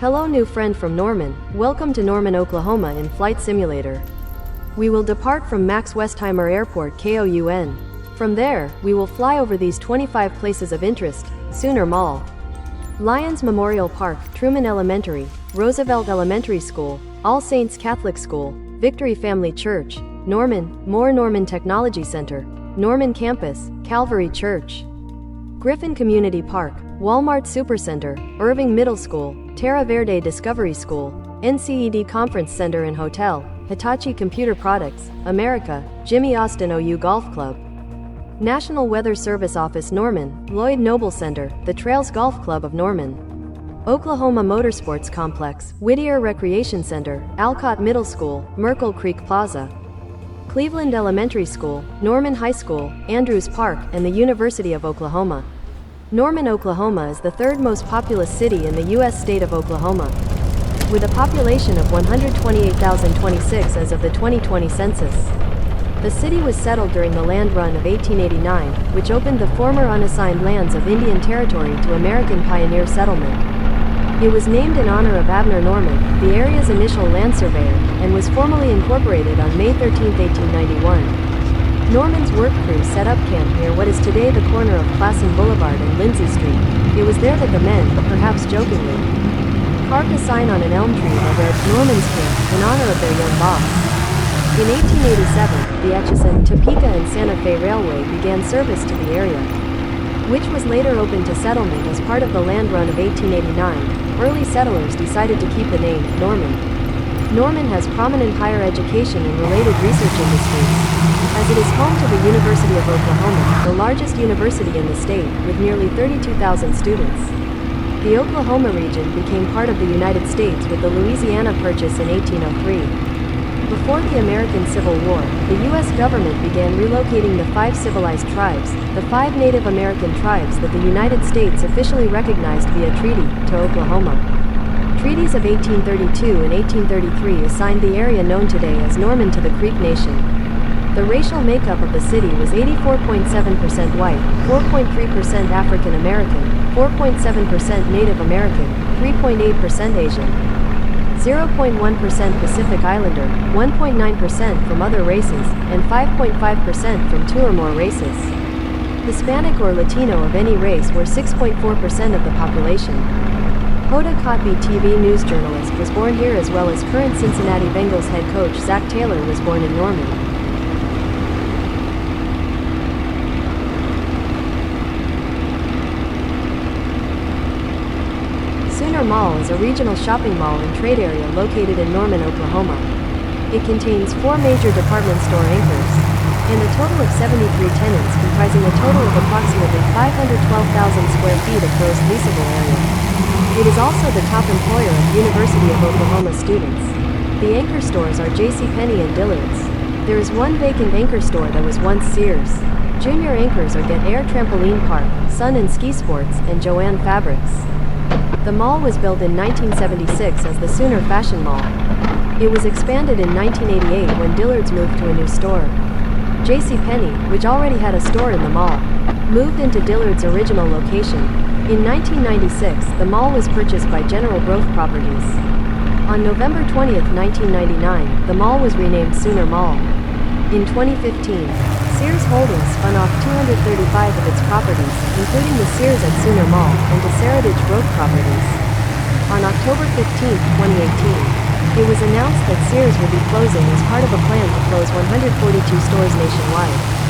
Hello new friend from Norman, welcome to Norman, Oklahoma in Flight Simulator. We will depart from Max Westheimer Airport KOUN. From there, we will fly over these 25 places of interest: Sooner Mall, Lions Memorial Park, Truman Elementary, Roosevelt Elementary School, All Saints Catholic School, Victory Family Church, Norman, Norman Technology Center, Norman Campus, Calvary Church, Griffin Community Park, Walmart Supercenter, Irving Middle School, Terra Verde Discovery School, NCED Conference Center and Hotel, Hitachi Computer Products, America, Jimmie Austin OU Golf Club, National Weather Service Office Norman, Lloyd Noble Center, the Trails Golf Club of Norman, Oklahoma Motorsports Complex, Whittier Recreation Center, Alcott Middle School, Merkle Creek Plaza, Cleveland Elementary School, Norman High School, Andrews Park, and the University of Oklahoma. Norman, Oklahoma is the third most populous city in the U.S. state of Oklahoma, with a population of 128,026 as of the 2020 census. The city was settled during the Land Run of 1889, which opened the former unassigned lands of Indian Territory to American pioneer settlement. It was named in honor of Abner Norman, the area's initial land surveyor, and was formally incorporated on May 13, 1891. Norman's work crew set up camp near what is today the corner of Classen Boulevard and Lindsay Street. It was there that the men, perhaps jokingly, carved a sign on an elm tree that read Norman's Camp in honor of their young boss. In 1887, the Atchison, Topeka and Santa Fe Railway began service to the area, which was later opened to settlement as part of the Land Run of 1889. Early settlers decided to keep the name Norman. Norman has prominent higher education and related research industries, as it is home to the University of Oklahoma, the largest university in the state, with nearly 32,000 students. The Oklahoma region became part of the United States with the Louisiana Purchase in 1803. Before the American Civil War, the U.S. government began relocating the 5 civilized tribes, the 5 Native American tribes that the United States officially recognized via treaty, to Oklahoma. Treaties of 1832 and 1833 assigned the area known today as Norman to the Creek Nation. The racial makeup of the city was 84.7% white, 4.3% African American, 4.7% Native American, 3.8% Asian, 0.1% Pacific Islander, 1.9% from other races, and 5.5% from 2 or more races. Hispanic or Latino of any race were 6.4% of the population. Hoda Kotb TV news journalist was born here, as well as current Cincinnati Bengals head coach Zach Taylor was born in Norman. Sooner Mall is a regional shopping mall and trade area located in Norman, Oklahoma. It contains 4 major department store anchors, and a total of 73 tenants, comprising a total of approximately 512,000 square feet of gross leasable area. It is also the top employer of University of Oklahoma students. The anchor stores are JCPenney and Dillard's. There is one vacant anchor store that was once Sears. Junior anchors are Get Air Trampoline Park, Sun and Ski Sports, and Joann Fabrics. The mall was built in 1976 as the Sooner Fashion Mall. It was expanded in 1988 when Dillard's moved to a new store. JCPenney, which already had a store in the mall, moved into Dillard's original location. In 1996, the mall was purchased by General Growth Properties. On November 20, 1999, the mall was renamed Sooner Mall. In 2015, Sears Holdings spun off 235 of its properties, including the Sears at Sooner Mall, and to Seritage Growth Properties. On October 15, 2018, it was announced that Sears would be closing as part of a plan to close 142 stores nationwide.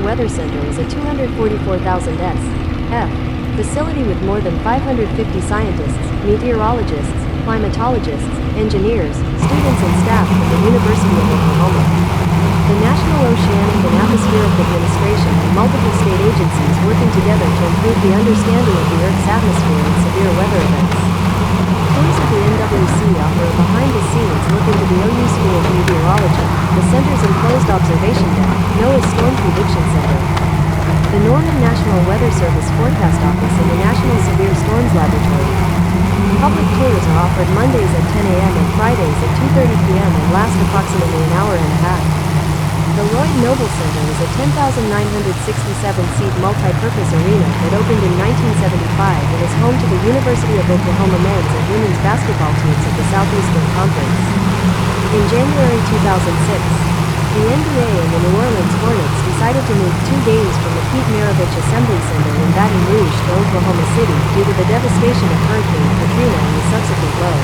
Weather Center is a 244,000 sf facility with more than 550 scientists, meteorologists, climatologists, engineers, students and staff from the University of Oklahoma. The National Oceanic and Atmospheric Administration and multiple state agencies working together to improve the understanding of the Earth's atmosphere and severe weather events. Tours of the NWC offer a behind-the-scenes look into the OU School of Meteorology, the center's enclosed observation deck, NOAA's Storm Prediction Center, the Norman National Weather Service Forecast Office and the National Severe Storms Laboratory. Public tours are offered Mondays at 10 a.m. and Fridays at 2:30 p.m. and last approximately an hour and a half. The Lloyd Noble Center is a 10,967-seat multi-purpose arena that opened in 1975 and is home to the University of Oklahoma men's and women's basketball teams of the Southeastern Conference. In January 2006, the NBA and the New Orleans Hornets decided to move 2 games from the Pete Maravich Assembly Center in Baton Rouge to Oklahoma City due to the devastation of Hurricane Katrina and the subsequent low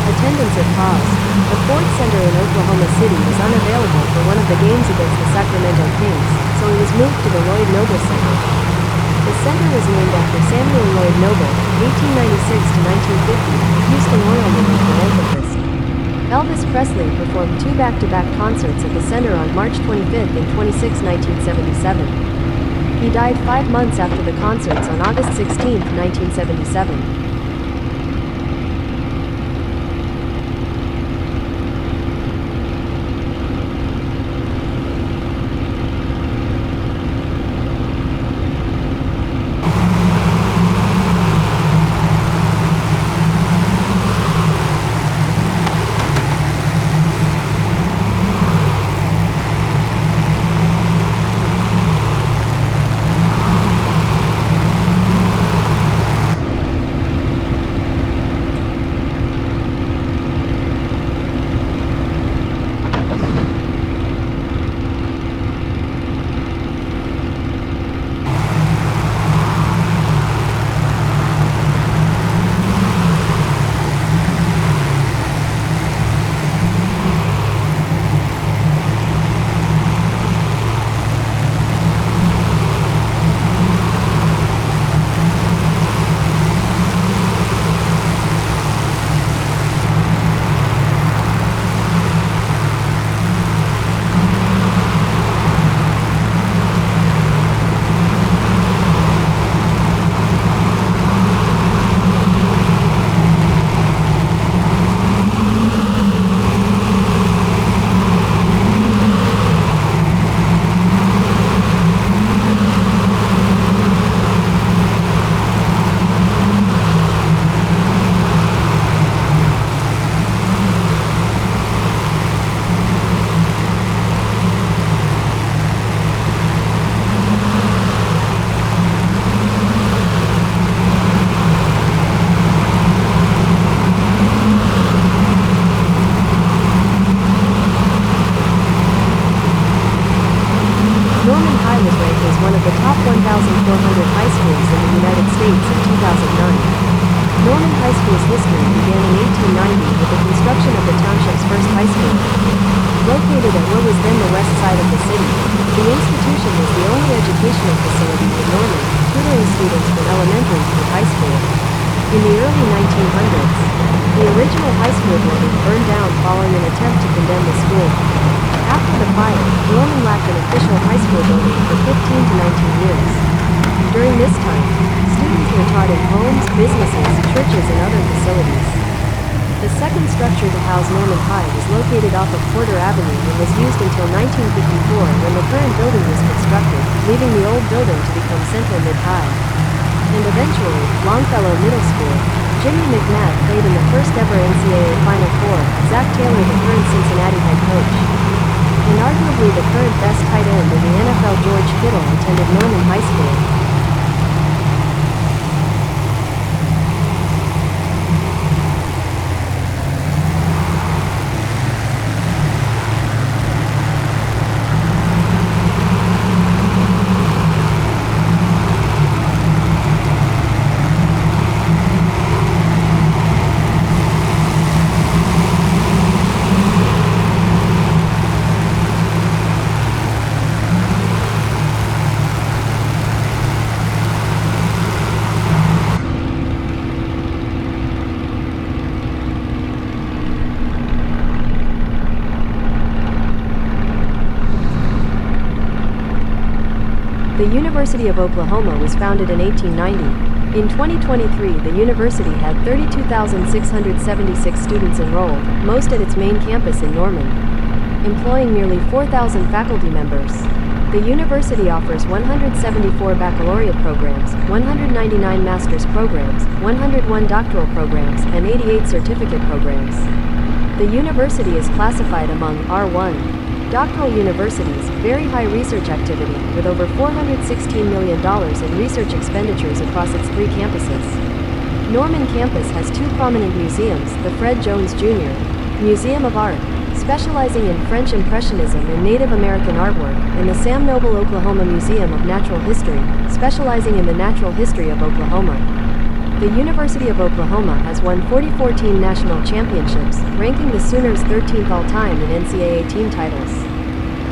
attendance at paused. The Ford Center in Oklahoma City was unavailable for one of the games against the Sacramento Kings, so it was moved to the Lloyd Noble Center. The center was named after Samuel Lloyd Noble, 1896 to 1950, Houston oil moving philanthropist. Elvis Presley performed 2 back-to-back concerts at the center on March 25 and 26, 1977. He died 5 months after the concerts on August 16, 1977. Located at what was then the west side of the city, the institution was the only educational facility in Norman, tutoring students from elementary through high school. In the early 1900s, the original high school building burned down following an attempt to condemn the school. After the fire, Norman lacked an official high school building for 15 to 19 years. During this time, students were taught in homes, businesses, churches, and other facilities. The second structure to house Norman High was located off of Porter Avenue and was used until 1954 when the current building was constructed, leaving the old building to become Central Mid-High. And eventually, Longfellow Middle School. Jimmie McNabb played in the first ever NCAA Final Four, Zach Taylor the current Cincinnati head coach. And arguably the current best tight end in the NFL, George Kittle, attended Norman High School. The University of Oklahoma was founded in 1890. In 2023, the university had 32,676 students enrolled, most at its main campus in Norman, employing nearly 4,000 faculty members. The university offers 174 baccalaureate programs, 199 master's programs, 101 doctoral programs, and 88 certificate programs. The university is classified among R1 doctoral universities, very high research activity, with over $416 million in research expenditures across its 3 campuses. Norman campus has 2 prominent museums, the Fred Jones Jr. Museum of Art, specializing in French Impressionism and Native American artwork, and the Sam Noble Oklahoma Museum of Natural History, specializing in the natural history of Oklahoma. The University of Oklahoma has won 44 team national championships, ranking the Sooners 13th all-time in NCAA team titles.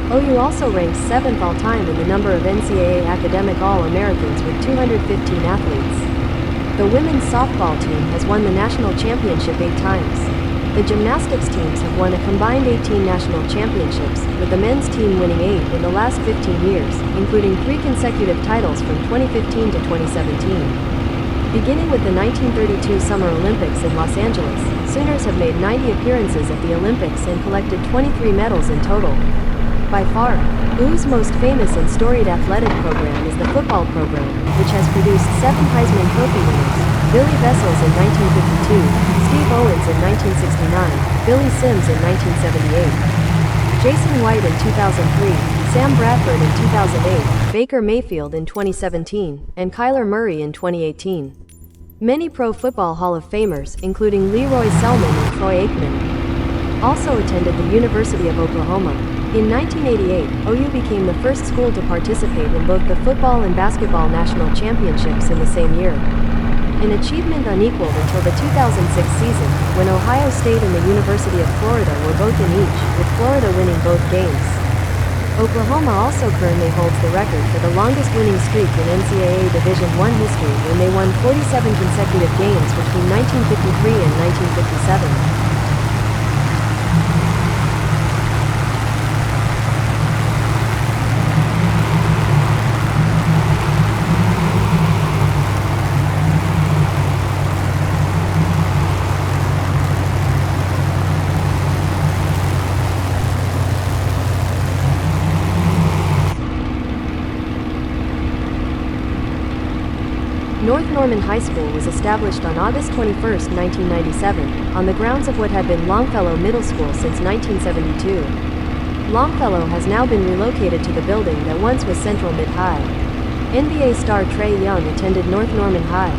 OU also ranks 7th all-time in the number of NCAA academic All-Americans with 215 athletes. The women's softball team has won the national championship 8 times. The gymnastics teams have won a combined 18 national championships, with the men's team winning 8 in the last 15 years, including 3 consecutive titles from 2015 to 2017. Beginning with the 1932 Summer Olympics in Los Angeles, Sooners have made 90 appearances at the Olympics and collected 23 medals in total. By far, OU's most famous and storied athletic program is the football program, which has produced 7 Heisman Trophy winners: Billy Vessels in 1952, Steve Owens in 1969, Billy Sims in 1978, Jason White in 2003, Sam Bradford in 2008, Baker Mayfield in 2017, and Kyler Murray in 2018. Many Pro Football Hall of Famers, including Leroy Selman and Troy Aikman, also attended the University of Oklahoma. In 1988, OU became the first school to participate in both the football and basketball national championships in the same year. An achievement unequaled until the 2006 season, when Ohio State and the University of Florida were both in each, with Florida winning both games. Oklahoma also currently holds the record for the longest winning streak in NCAA Division I history when they won 47 consecutive games between 1953 and 1957. North Norman High School was established on August 21, 1997, on the grounds of what had been Longfellow Middle School since 1972. Longfellow has now been relocated to the building that once was Central Mid High. NBA star Trae Young attended North Norman High.